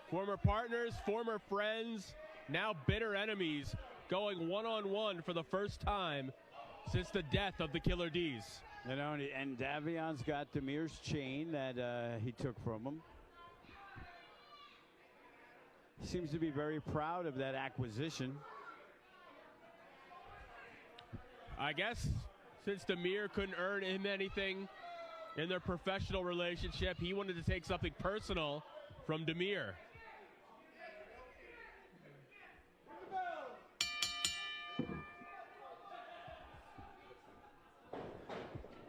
Former partners, former friends, now bitter enemies, going one-on-one for the first time since the death of the Killer D's. You know, and Davion's got Dahmir's chain that he took from him. Seems to be very proud of that acquisition. I guess since Dahmir couldn't earn him anything in their professional relationship, he wanted to take something personal from Dahmir.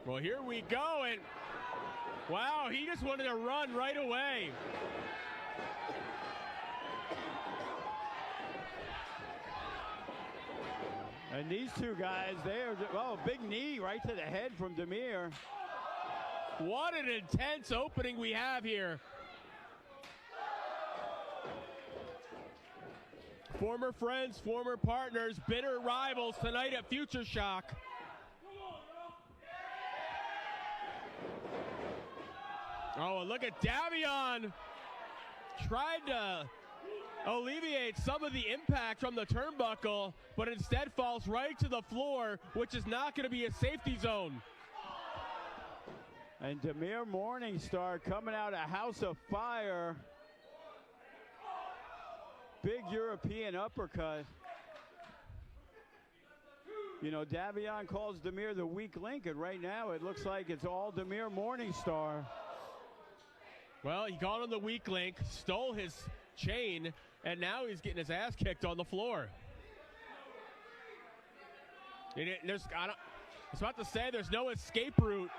Well, here we go, and wow, he just wanted to run right away. And these two guys, they are, oh, big knee right to the head from Dahmir. What an intense opening we have here. Former friends, former partners, bitter rivals tonight at Futureshock. Oh, and look at Davion. Tried to alleviate some of the impact from the turnbuckle, but instead falls right to the floor, which is not going to be a safety zone. And Dahmir Morningstar coming out of House of Fire. Big European uppercut. You know, Davion calls Dahmir the weak link, and right now it looks like it's all Dahmir Morningstar. Well, he called him the weak link, stole his chain, and now he's getting his ass kicked on the floor. I was about to say there's no escape route,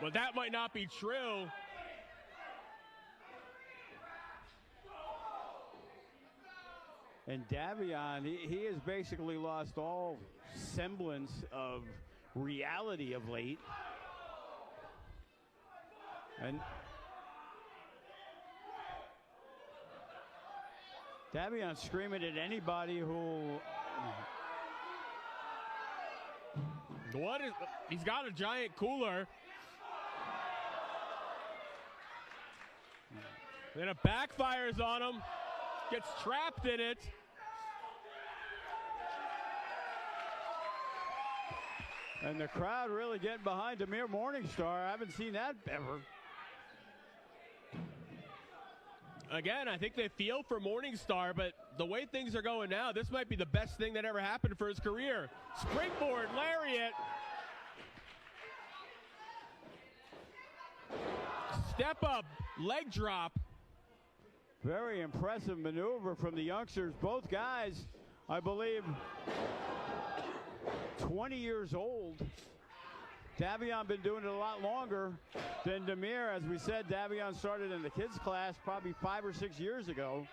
but that might not be true. And Davion, he has basically lost all semblance of reality of late. And Davion screaming at anybody who... He's got a giant cooler. Then it backfires on him. Gets trapped in it. And the crowd really getting behind Dahmir Morningstar. I haven't seen that ever. Again, I think they feel for Morningstar, but the way things are going now, this might be the best thing that ever happened for his career. Springboard lariat. Step up, leg drop. Very impressive maneuver from the youngsters. Both guys, I believe, 20 years old. Davion been doing it a lot longer than Dahmir. As we said, Davion started in the kids class probably 5 or 6 years ago.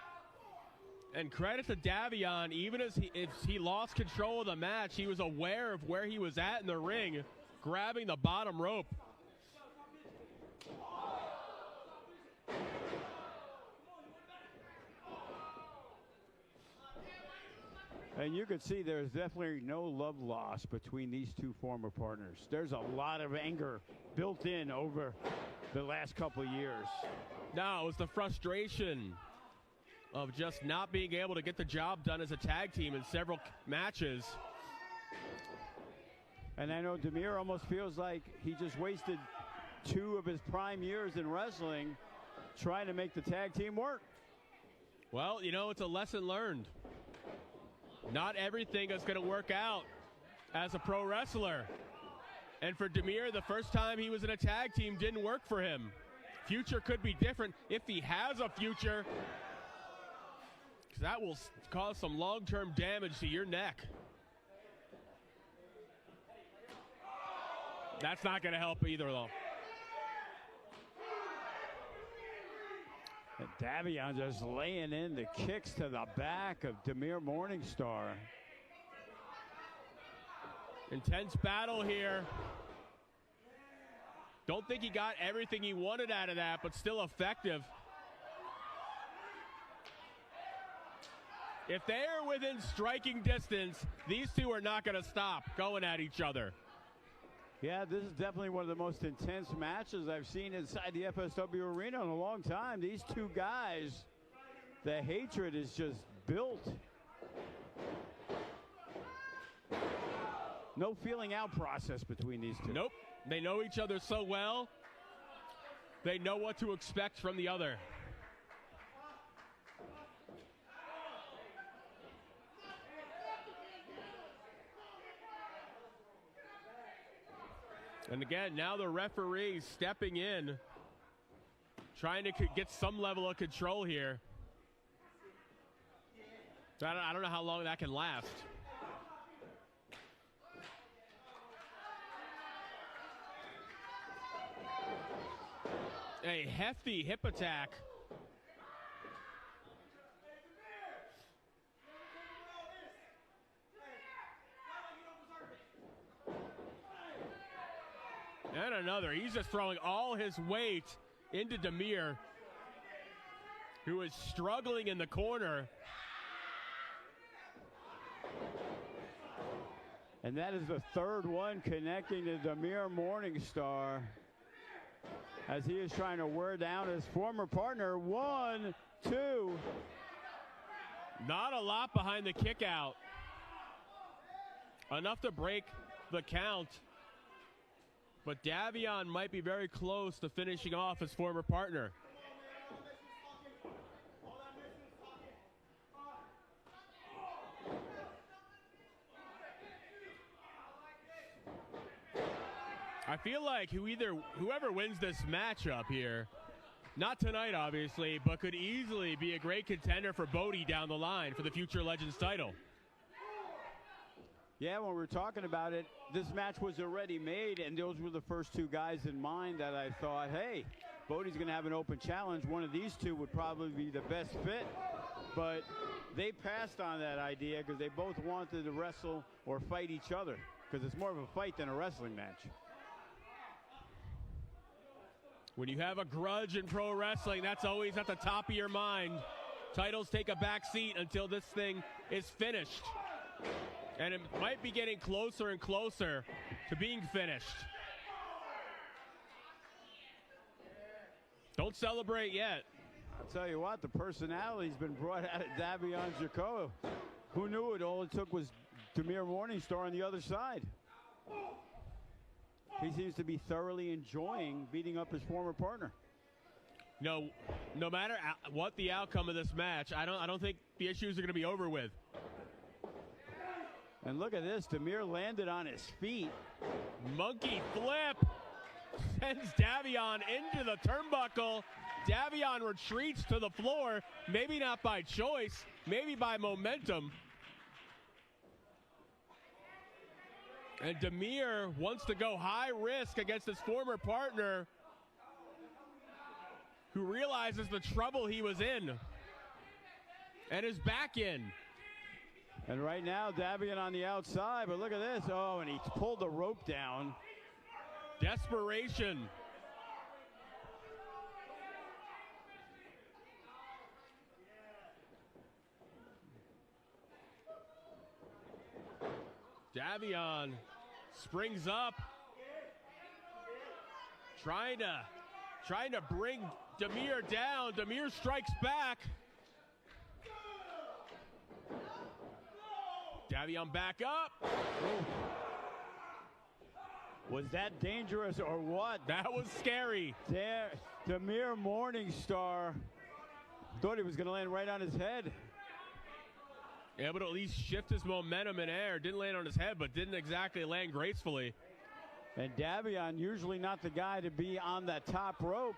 And credit to Davion, even as he lost control of the match, he was aware of where he was at in the ring, grabbing the bottom rope. And you can see there's definitely no love lost between these two former partners. There's a lot of anger built in over the last couple of years. No, it was the frustration of just not being able to get the job done as a tag team in several matches. And I know Dahmir almost feels like he just wasted 2 of his prime years in wrestling trying to make the tag team work. Well, you know, it's a lesson learned. Not everything is going to work out as a pro wrestler. And for Dahmir, the first time he was in a tag team didn't work for him. Future could be different if he has a future, because that will cause some long-term damage to your neck. That's not going to help either, though. And Davion just laying in the kicks to the back of Dahmir Morningstar. Intense battle here. Don't think he got everything he wanted out of that, but still effective. If they are within striking distance, these two are not going to stop going at each other. Yeah, this is definitely one of the most intense matches I've seen inside the FSW arena in a long time. These two guys, the hatred is just built. No feeling out process between these two. Nope. They know each other so well. They know what to expect from the other. And again, now the referee stepping in, trying to get some level of control here. I don't know how long that can last. A hefty hip attack. And another. He's just throwing all his weight into Dahmir, who is struggling in the corner. And that is the third one connecting to Dahmir Morningstar, as he is trying to wear down his former partner. 1, 2. Not a lot behind the kick out. Enough to break the count. But Davion might be very close to finishing off his former partner. I feel like whoever wins this matchup here, not tonight obviously, but could easily be a great contender for Bodie down the line for the Future Legends title. Yeah, when we were talking about it, this match was already made, and those were the first two guys in mind that I thought, hey, Bodie's going to have an open challenge. One of these two would probably be the best fit. But they passed on that idea because they both wanted to wrestle or fight each other, because it's more of a fight than a wrestling match. When you have a grudge in pro wrestling, that's always at the top of your mind. Titles take a back seat until this thing is finished. And it might be getting closer and closer to being finished. Don't celebrate yet. I'll tell you what, the personality's been brought out of Davion Jacot. Who knew it? All it took was Dahmir Morningstar on the other side. He seems to be thoroughly enjoying beating up his former partner. No matter what the outcome of this match, I don't think the issues are going to be over with. And look at this, Dahmir landed on his feet. Monkey flip sends Davion into the turnbuckle. Davion retreats to the floor, maybe not by choice, maybe by momentum. And Dahmir wants to go high risk against his former partner, who realizes the trouble he was in and is back in. And right now, Davion on the outside, but look at this. Oh, and he pulled the rope down. Desperation. Davion springs up, trying to bring Dahmir down. Dahmir strikes back. Davion back up. Ooh. Was that dangerous or what? That was scary. Dahmir Morningstar thought he was going to land right on his head. Able to at least shift his momentum in air. Didn't land on his head, but didn't exactly land gracefully. And Davion, usually not the guy to be on that top rope.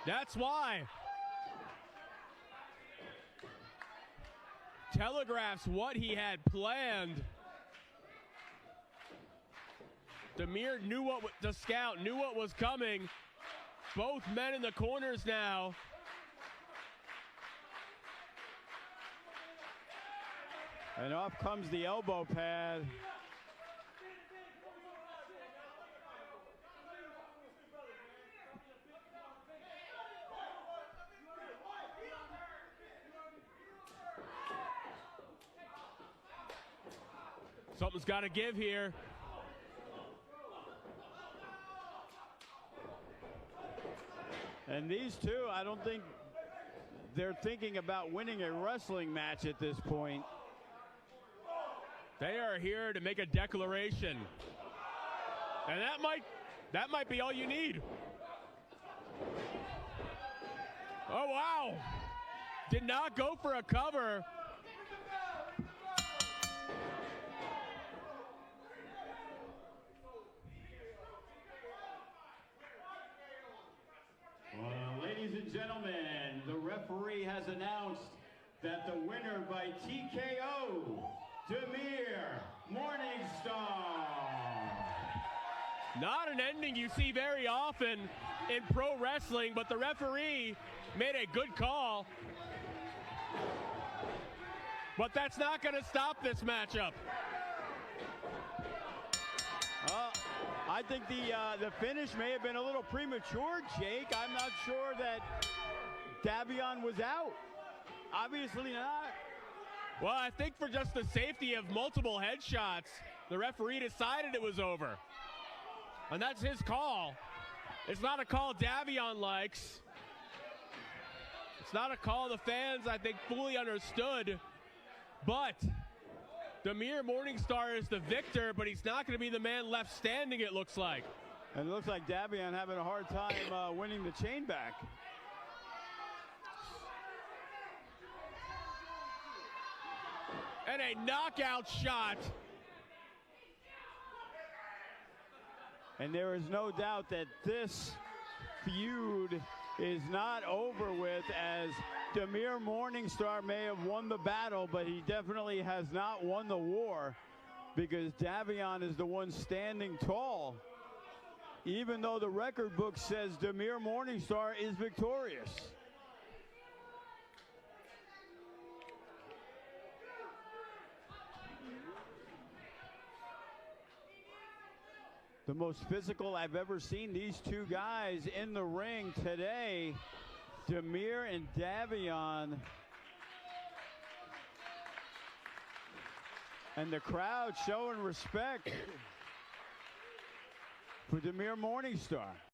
That's why. Telegraphs what he had planned. Dahmir the scout knew what was coming. Both men in the corners now. And off comes the elbow pad. Something's got to give here. And these two, I don't think they're thinking about winning a wrestling match at this point. They are here to make a declaration. And that might be all you need. Oh, wow. Did not go for a cover. Ladies and gentlemen, the referee has announced that the winner by TKO, Dahmir Morningstar. Not an ending you see very often in pro wrestling, but the referee made a good call. But that's not going to stop this matchup. I think the finish may have been a little premature, Jake. I'm not sure that Davion was out. Obviously not. Well, I think for just the safety of multiple headshots, the referee decided it was over. And that's his call. It's not a call Davion likes. It's not a call the fans, I think, fully understood. But Dahmir Morningstar is the victor, but he's not going to be the man left standing, it looks like. And it looks like Davion having a hard time winning the chain back. And a knockout shot. And there is no doubt that this feud is not over with, as Dahmir Morningstar may have won the battle, but he definitely has not won the war, because Davion is the one standing tall, even though the record book says Dahmir Morningstar is victorious. The most physical I've ever seen these two guys in the ring today, Dahmir and Davion. And the crowd showing respect for Dahmir Morningstar.